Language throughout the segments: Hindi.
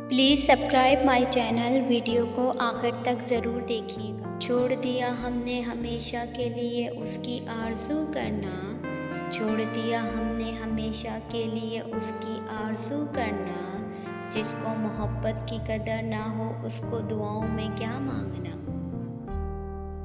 Please subscribe my channel. Video को आखिर तक ज़रूर देखिएगा। छोड़ दिया हमने हमेशा के लिए उसकी आरज़ू करना, छोड़ दिया हमने हमेशा के लिए उसकी आरज़ू करना। जिसको मोहब्बत की कदर ना हो उसको दुआओं में क्या मांगना।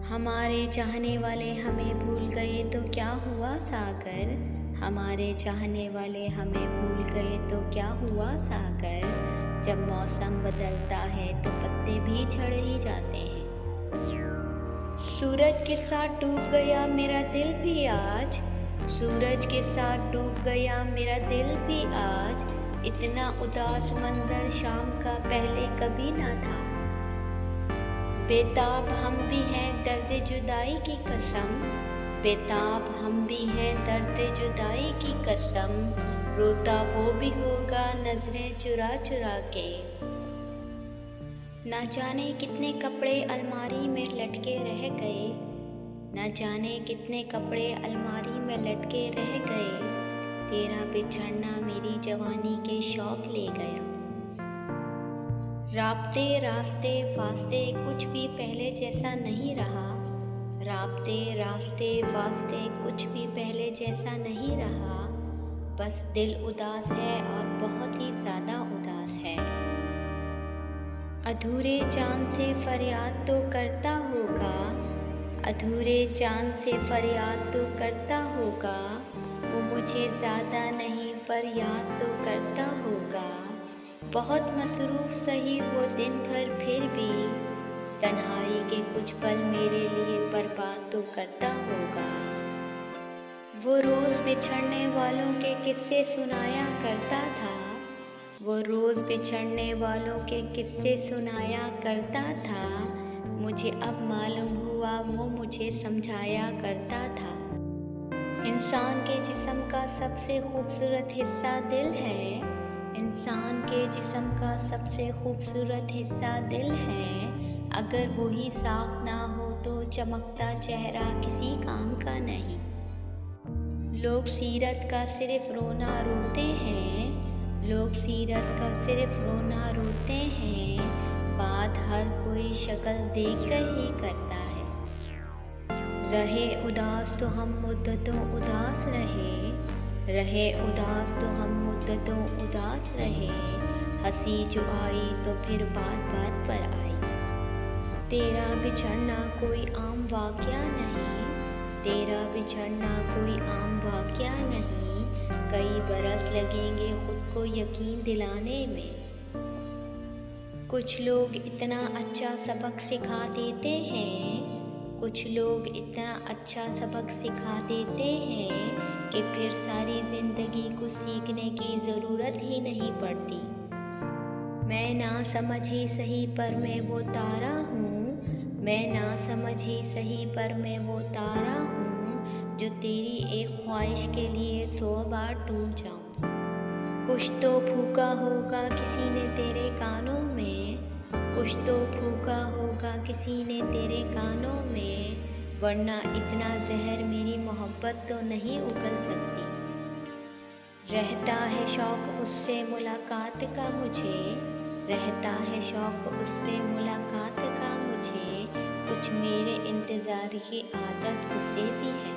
हमारे चाहने वाले हमें भूल गए तो क्या हुआ सागर, हमारे चाहने वाले हमें भूल गए तो क्या हुआ सागर। जब मौसम बदलता है तो पत्ते भी झड़ ही जाते हैं। सूरज के साथ डूब गया मेरा दिल भी आज, सूरज के साथ डूब गया मेरा दिल भी आज। इतना उदास मंजर शाम का पहले कभी ना था। बेताब हम भी हैं दर्द जुदाई की कसम, बेताब हम भी हैं दर्द जुदाई की कसम। रोता वो भी होगा नजरें चुरा चुरा के। ना जाने कितने कपड़े अलमारी में लटके रह गए, ना जाने कितने कपड़े अलमारी में लटके रह गए। तेरा बिछड़ना मेरी जवानी के शौक ले गया। राब्ते रास्ते वास्ते कुछ भी पहले जैसा नहीं रहा, राब्ते रास्ते वास्ते कुछ भी पहले जैसा नहीं रहा। बस दिल उदास है और बहुत ही ज़्यादा उदास है। अधूरे चाँद से फरियाद तो करता होगा, अधूरे चाँद से फरियाद तो करता होगा। वो मुझे ज़्यादा नहीं पर याद तो करता होगा। बहुत मसरूफ़ सही वो दिन भर फिर भी तन्हाई के कुछ पल मेरे लिए बर्बाद तो करता होगा। वो रोज़ बिछड़ने वालों के किस्से सुनाया करता था, वो रोज़ बिछड़ने वालों के किस्से सुनाया करता था। मुझे अब मालूम हुआ वो मुझे समझाया करता था। इंसान के जिस्म का सबसे खूबसूरत हिस्सा दिल है, इंसान के जिस्म का सबसे खूबसूरत हिस्सा दिल है। अगर वही साफ ना हो तो चमकता चेहरा किसी काम का नहीं। लोग सीरत का सिर्फ रोना रोते हैं, लोग सीरत का सिर्फ रोना रोते हैं। बात हर कोई शक्ल देख कर ही करता है। रहे उदास तो हम मुद्दतों उदास रहे, रहे उदास तो हम मुद्दतों उदास रहे। हंसी जो आई तो फिर बात बात पर आई। तेरा बिछड़ना कोई आम वाक़या नहीं, तेरा बिछड़ना कोई आम वाक़या नहीं। कई बरस लगेंगे खुद को यकीन दिलाने में। कुछ लोग इतना अच्छा सबक सिखा देते हैं, कुछ लोग इतना अच्छा सबक सिखा देते हैं कि फिर सारी ज़िंदगी को सीखने की ज़रूरत ही नहीं पड़ती। मैं ना समझ ही सही पर मैं वो तारा हूँ, मैं ना समझ ही सही पर मैं वो तारा हूँ। जो तेरी एक ख्वाहिश के लिए 100 बार टूट जाऊँ। कुछ तो फूका होगा किसी ने तेरे कानों में, कुछ तो फूका होगा किसी ने तेरे कानों में। वरना इतना जहर मेरी मोहब्बत तो नहीं उगल सकती। रहता है शौक़ उससे मुलाकात का मुझे, रहता है शौक़ उससे मुलाकात का मुझे। कुछ मेरे इंतज़ार की आदत उसे भी है।